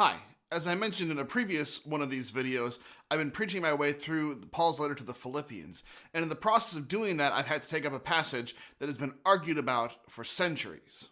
Hi, as I mentioned in a previous one of these videos, I've been preaching my way through Paul's letter to the Philippians, and in the process of doing that, I've had to take up a passage that has been argued about for centuries.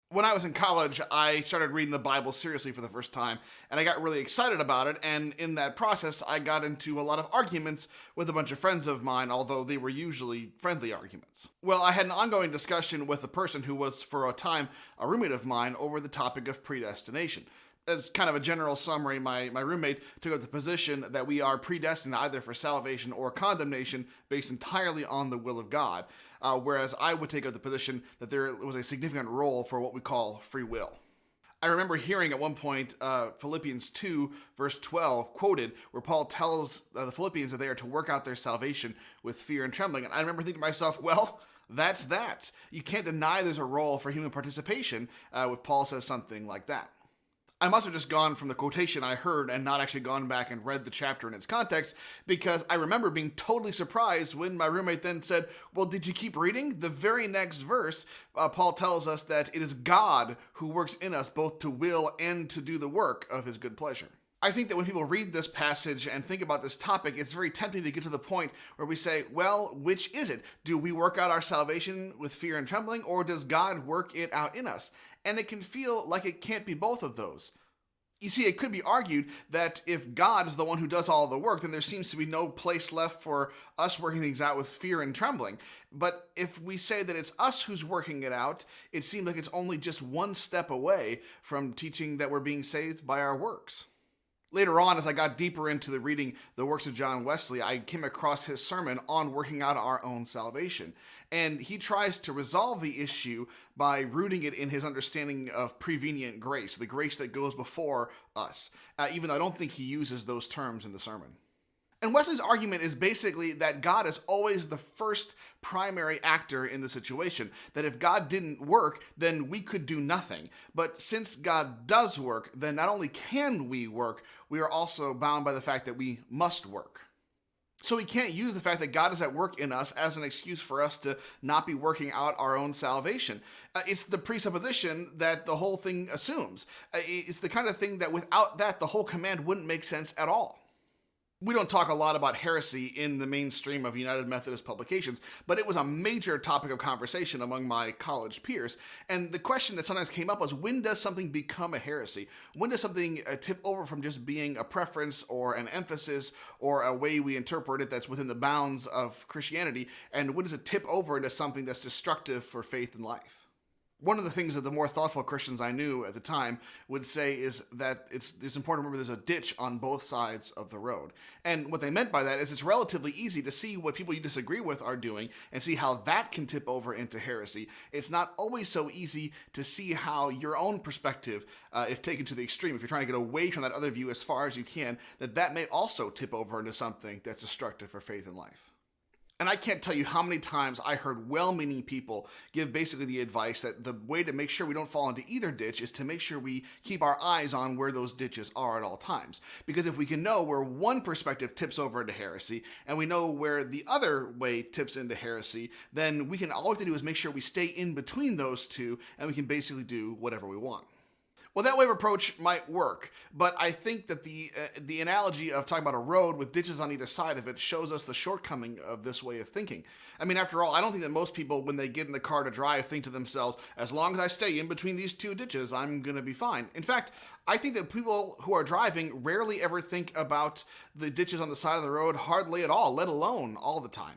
When I was in college, I started reading the Bible seriously for the first time, and I got really excited about it, and in that process, I got into a lot of arguments with a bunch of friends of mine, although they were usually friendly arguments. Well, I had an ongoing discussion with a person who was, for a time, a roommate of mine over the topic of predestination. As kind of a general summary, my roommate took up the position that we are predestined either for salvation or condemnation based entirely on the will of God, whereas I would take up the position that there was a significant role for what we call free will. I remember hearing at one point Philippians 2, verse 12, quoted, where Paul tells the Philippians that they are to work out their salvation with fear and trembling. And I remember thinking to myself, well, that's that. You can't deny there's a role for human participation if Paul says something like that. I must have just gone from the quotation I heard and not actually gone back and read the chapter in its context, because I remember being totally surprised when my roommate then said, well, did you keep reading? The very next verse, Paul tells us that it is God who works in us both to will and to do the work of his good pleasure. I think that when people read this passage and think about this topic, it's very tempting to get to the point where we say, well, which is it? Do we work out our salvation with fear and trembling, or does God work it out in us? And it can feel like it can't be both of those. You see, it could be argued that if God is the one who does all the work, then there seems to be no place left for us working things out with fear and trembling. But if we say that it's us who's working it out, it seems like it's only just one step away from teaching that we're being saved by our works. Later on, as I got deeper into the reading the works of John Wesley, I came across his sermon on working out our own salvation. And he tries to resolve the issue by rooting it in his understanding of prevenient grace, the grace that goes before us, even though I don't think he uses those terms in the sermon. And Wesley's argument is basically that God is always the first primary actor in the situation, that if God didn't work, then we could do nothing. But since God does work, then not only can we work, we are also bound by the fact that we must work. So we can't use the fact that God is at work in us as an excuse for us to not be working out our own salvation. It's the presupposition that the whole thing assumes. It's the kind of thing that without that, the whole command wouldn't make sense at all. We don't talk a lot about heresy in the mainstream of United Methodist publications, but it was a major topic of conversation among my college peers. And the question that sometimes came up was, when does something become a heresy? When does something tip over from just being a preference or an emphasis or a way we interpret it that's within the bounds of Christianity? And when does it tip over into something that's destructive for faith and life? One of the things that the more thoughtful Christians I knew at the time would say is that it's important to remember there's a ditch on both sides of the road. And what they meant by that is it's relatively easy to see what people you disagree with are doing and see how that can tip over into heresy. It's not always so easy to see how your own perspective, if taken to the extreme, if you're trying to get away from that other view as far as you can, that may also tip over into something that's destructive for faith and life. And I can't tell you how many times I heard well-meaning people give basically the advice that the way to make sure we don't fall into either ditch is to make sure we keep our eyes on where those ditches are at all times. Because if we can know where one perspective tips over into heresy, and we know where the other way tips into heresy, then we can, all we have to do is make sure we stay in between those two, and we can basically do whatever we want. Well, that way of approach might work, but I think that the analogy of talking about a road with ditches on either side of it shows us the shortcoming of this way of thinking. I mean, after all, I don't think that most people, when they get in the car to drive, think to themselves, as long as I stay in between these two ditches, I'm going to be fine. In fact, I think that people who are driving rarely ever think about the ditches on the side of the road hardly at all, let alone all the time.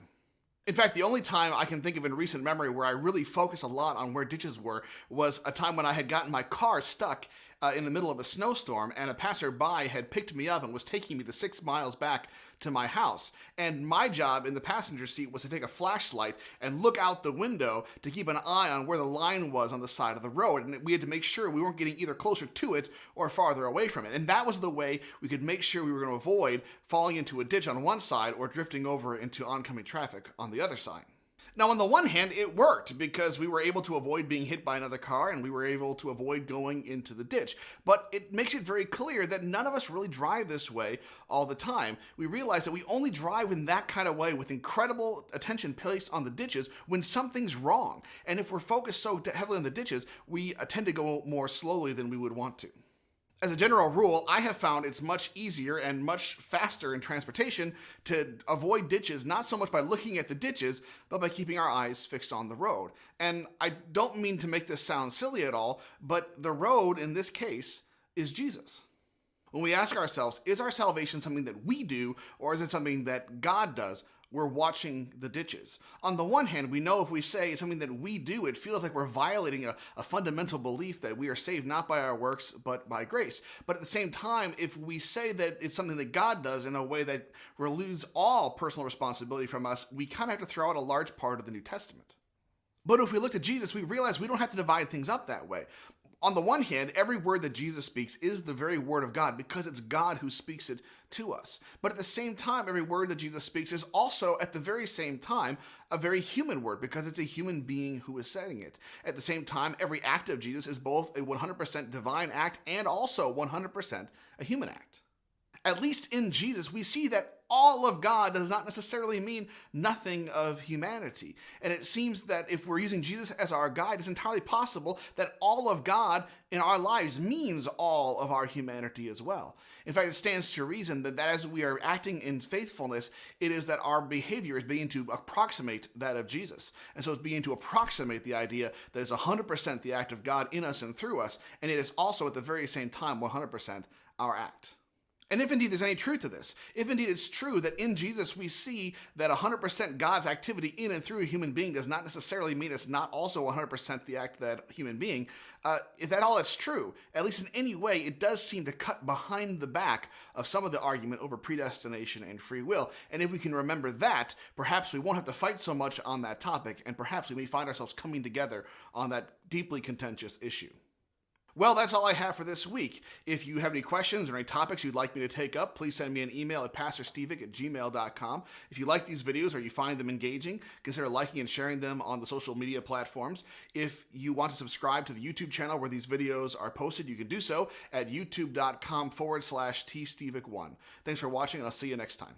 In fact, the only time I can think of in recent memory where I really focused a lot on where ditches were was a time when I had gotten my car stuck in the middle of a snowstorm, and a passerby had picked me up and was taking me the 6 miles back to my house. And my job in the passenger seat was to take a flashlight and look out the window to keep an eye on where the line was on the side of the road. And we had to make sure we weren't getting either closer to it or farther away from it. And that was the way we could make sure we were going to avoid falling into a ditch on one side or drifting over into oncoming traffic on the other side. Now, on the one hand, it worked because we were able to avoid being hit by another car and we were able to avoid going into the ditch. But it makes it very clear that none of us really drive this way all the time. We realize that we only drive in that kind of way with incredible attention placed on the ditches when something's wrong. And if we're focused so heavily on the ditches, we tend to go more slowly than we would want to. As a general rule, I have found it's much easier and much faster in transportation to avoid ditches, not so much by looking at the ditches, but by keeping our eyes fixed on the road. And I don't mean to make this sound silly at all, but the road in this case is Jesus. When we ask ourselves, is our salvation something that we do, or is it something that God does? We're watching the ditches. On the one hand, we know if we say something that we do, it feels like we're violating a fundamental belief that we are saved not by our works, but by grace. But at the same time, if we say that it's something that God does in a way that relieves all personal responsibility from us, we kind of have to throw out a large part of the New Testament. But if we look at Jesus, we realize we don't have to divide things up that way. On the one hand, every word that Jesus speaks is the very word of God because it's God who speaks it to us. But at the same time, every word that Jesus speaks is also, at the very same time, a very human word because it's a human being who is saying it. At the same time, every act of Jesus is both a 100% divine act and also 100% a human act. At least in Jesus, we see that all of God does not necessarily mean nothing of humanity. And it seems that if we're using Jesus as our guide, it's entirely possible that all of God in our lives means all of our humanity as well. In fact, it stands to reason that as we are acting in faithfulness, it is that our behavior is beginning to approximate that of Jesus. And so it's beginning to approximate the idea that it's 100% the act of God in us and through us, and it is also at the very same time 100% our act. And if indeed there's any truth to this, if indeed it's true that in Jesus we see that 100% God's activity in and through a human being does not necessarily mean it's not also 100% the act of that human being, if that all is true, at least in any way, it does seem to cut behind the back of some of the argument over predestination and free will. And if we can remember that, perhaps we won't have to fight so much on that topic, and perhaps we may find ourselves coming together on that deeply contentious issue. Well, that's all I have for this week. If you have any questions or any topics you'd like me to take up, please send me an email at pastorstevic@gmail.com. If you like these videos or you find them engaging, consider liking and sharing them on the social media platforms. If you want to subscribe to the YouTube channel where these videos are posted, you can do so at youtube.com/tstevic1. Thanks for watching, and I'll see you next time.